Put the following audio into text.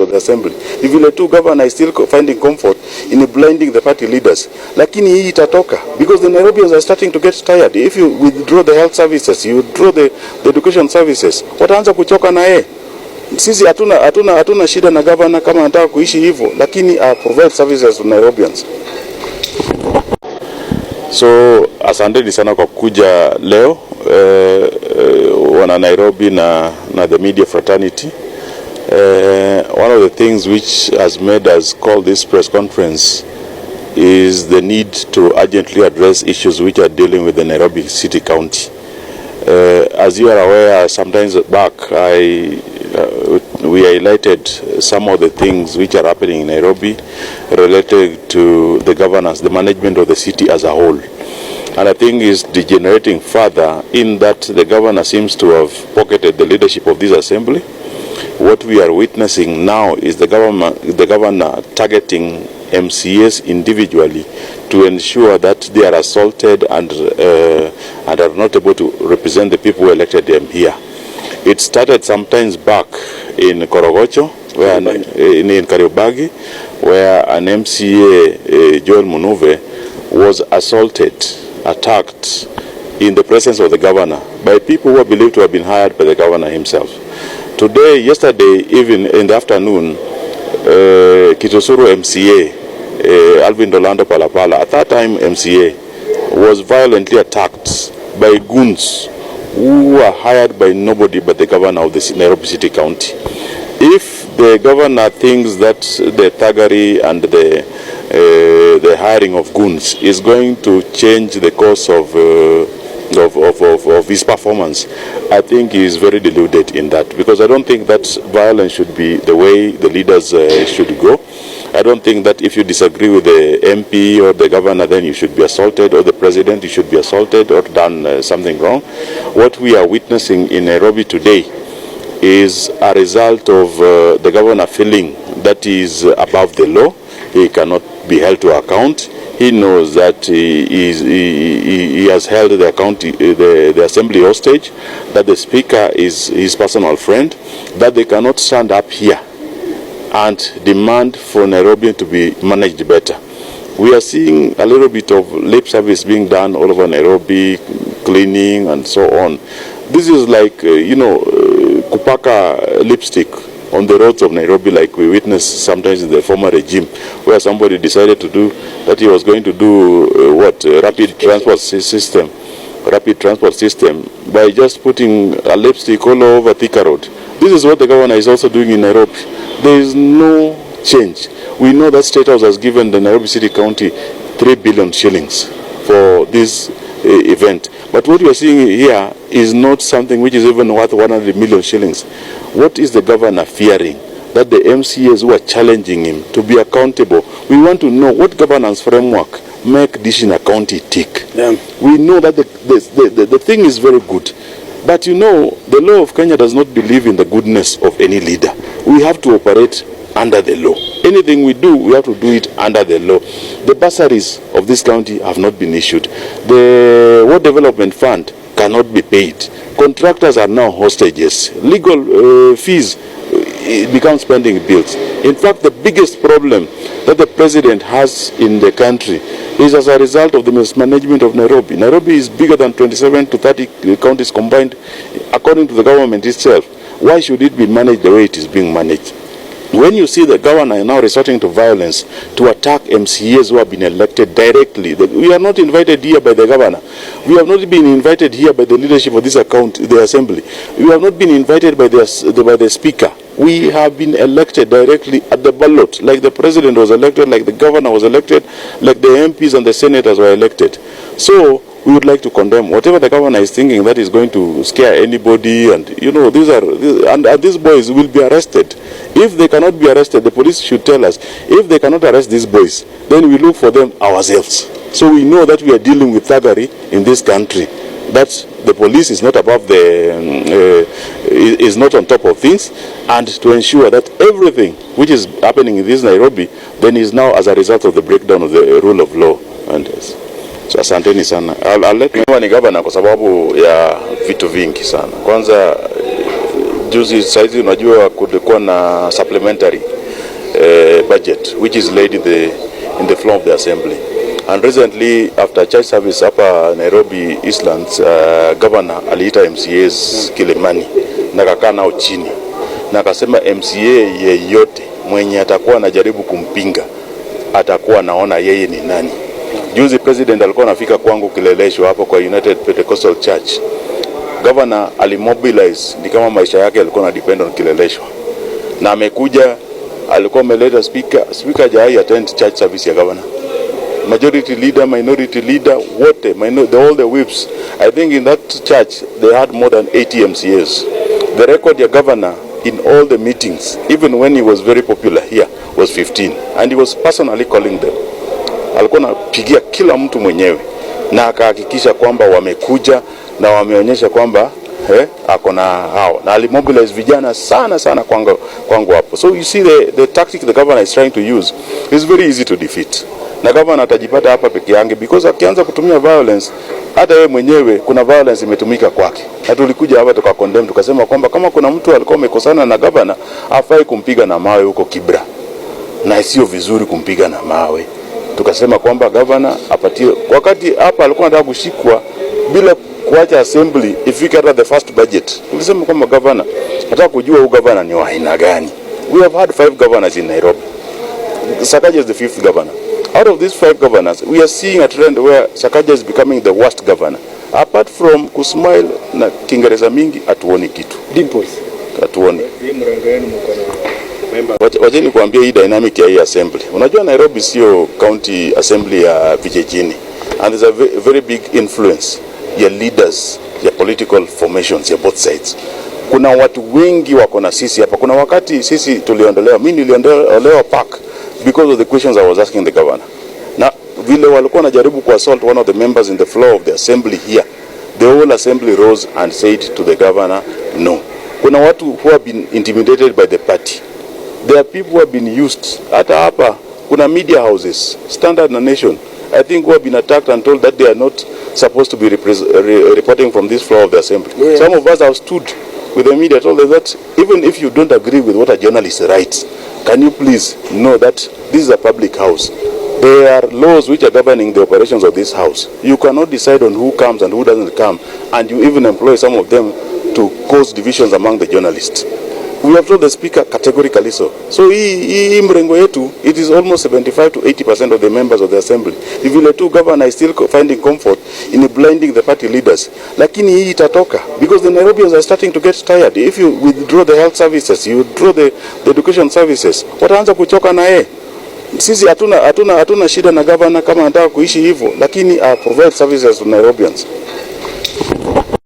of the assembly. If the two governor is still finding comfort in blinding the party leaders. Lakini hii itatoka, because the Nairobians are starting to get tired. If you withdraw the health services, you withdraw the education services, wataanza kuchoka na yeye. Sisi hatuna shida na governor kama anataka kuishi hivyo, lakini provide services to Nairobians. So asanteni sana kwa kuja leo wana Nairobi na the media fraternity. One of the things which has made us call this press conference is the need to urgently address issues which are dealing with the Nairobi City County. As you are aware, sometimes back we highlighted some of the things which are happening in Nairobi related to the governance, the management of the city as a whole. And I think is degenerating further in that the governor seems to have pocketed the leadership of this assembly. What we are witnessing now is the governor targeting MCAs individually to ensure that they are assaulted and are not able to represent the people who elected them here. It started sometimes back in Korogocho, where in Kariobangi, where an MCA, Joel Munuve, was attacked in the presence of the governor by people who are believed to have been hired by the governor himself. Yesterday, even in the afternoon, Kitosuru MCA, Alvin Dolando Palapala, at that time MCA, was violently attacked by goons who were hired by nobody but the governor of the Nairobi City County. If the governor thinks that the thuggery and the hiring of goons is going to change the course of his performance, I think he is very deluded in that, because I don't think that violence should be the way the leaders should go. I don't think that if you disagree with the MP or the governor, then you should be assaulted, or the president, you should be assaulted or done something wrong. What we are witnessing in Nairobi today is a result of the governor feeling that he is above the law. He cannot be held to account. He knows that he has held the assembly hostage, that the speaker is his personal friend, that they cannot stand up here and demand for Nairobi to be managed better. We are seeing a little bit of lip service being done all over Nairobi, cleaning and so on. This is like, kupaka lipstick on the roads of Nairobi, like we witnessed sometimes in the former regime, where somebody decided to do that. He was going to do rapid transport system by just putting a lipstick all over Thika Road. This is what the governor is also doing in Nairobi. There is no change. We know that State House has given the Nairobi City County 3 billion shillings for this event. But what we are seeing here is not something which is even worth 100 million shillings. What is the governor fearing? That the MCAs who are challenging him to be accountable. We want to know what governance framework make Dishina County tick. Yeah. We know that the thing is very good. But the law of Kenya does not believe in the goodness of any leader. We have to operate under the law. Anything we do, we have to do it under the law. The bursaries of this county have not been issued. The World Development Fund cannot be paid. Contractors are now hostages. Legal fees become spending bills. In fact, the biggest problem that the president has in the country is as a result of the mismanagement of Nairobi. Nairobi is bigger than 27 to 30 counties combined, according to the government itself. Why should it be managed the way it is being managed? When you see the governor now resorting to violence to attack MCAs who have been elected directly, we are not invited here by the governor. We have not been invited here by the leadership of the assembly. We have not been invited by the speaker. We have been elected directly at the ballot, like the president was elected, like the governor was elected, like the MPs and the senators were elected. So we would like to condemn whatever the governor is thinking that is going to scare anybody, and these boys will be arrested. If they cannot be arrested, the police should tell us. If they cannot arrest these boys, then we look for them ourselves. So we know that we are dealing with thuggery in this country. That the police is not above is not on top of things, and to ensure that everything which is happening in this Nairobi then is now as a result of the breakdown of the rule of law. And so asanteni sana. I'll let ni governor kwa sababu ya vitu vingi sana. Kwanza juzi saizi unajua kulikuwa na supplementary budget which is laid in the floor of the assembly. And recently, after church service hapa Nairobi Eastlands, governor aliita MCAs Kilimani na kakaa nao chini na akasema MCA yeyote mwenye atakuwa anajaribu kumpinga atakuwa naona yeye ni nani. Juzi president alikuwa anafika kwangu Kileleshwa hapo kwa United Pentecostal Church. Governor alimobilize, ni kama maisha yake alikuwa na depend on Kileleshwa. Na amekuja, alikuwa ameleta speaker jai attend church service ya governor. Majority leader, minority leader, wote, all the whips. I think in that church they had more than 80 MCAs. The record ya governor in all the meetings, even when he was very popular here, was 15. And he was personally calling them. Alikuwa anapigia kila mtu mwenyewe na akahakikisha kwamba wamekuja na wameonyesha kwamba akona hao na alimobilize vijana sana kwangu hapo. So you see the tactic the governor is trying to use is very easy to defeat. Na governor atajipata hapa peke yake because akianza kutumia violence, hata yeye mwenyewe kuna violence imetumika kwake. Na tulikuja hapa tukakondemn tukasema kwamba kama kuna mtu alikuwa amekosana na governor afai kumpiga na mawe huko Kibra. Na sio vizuri kumpiga na mawe. Tukasema kwamba governor apatie, wakati hapa alikuwa anataka kushikwa bila kuacha assembly ifike hata the first budget. Tulisema kwamba governor nataka kujua huyu governor ni wa aina gani. We have had 5 governors in Nairobi. Sakaja is the 5th governor. Out of these 5 governors, we are seeing a trend where Sakaja is becoming the worst governor. Apart from kusmile na Kiingereza mingi, atuoni kitu. Dimples. Atuoni. Wacheni kuambia hii dynamic ya hii assembly. Unajua Nairobi sio county assembly ya vijijini. And there's a very big influence ya leaders, ya political formations, ya both sides. Kuna watu wengi wako na sisi hapa. Kuna wakati sisi tuliondolewa, mimi niliondolewa park because of the questions I was asking the governor. Na vile walikuwa wanajaribu kuassault one of the members in the floor of the assembly here, the whole assembly rose and said to the governor, no. Kuna watu who have been intimidated by the party. There are people who have been used. Hata hapa kuna media houses, Standard na Nation, I think who have been attacked and told that they are not supposed to be reporting from this floor of the assembly. Yeah. Some of us have stood with the media, told them that even if you don't agree with what a journalist writes, can you please know that this is a public house? There are laws which are governing the operations of this house. You cannot decide on who comes and who doesn't come, and you even employ some of them to cause divisions among the journalists. We have told the speaker categorically so. So hii mrengo yetu, it is almost 75 to 80% of the members of the assembly. The vile tu governor is still finding comfort in blinding the party leaders. Lakini hii itatoka because the Nairobians are starting to get tired. If you withdraw the health services, you withdraw the education services, wataanza kuchoka na yeye. Sisi hatuna shida na governor kama anataka kuishi hivyo, lakini provide services to Nairobians.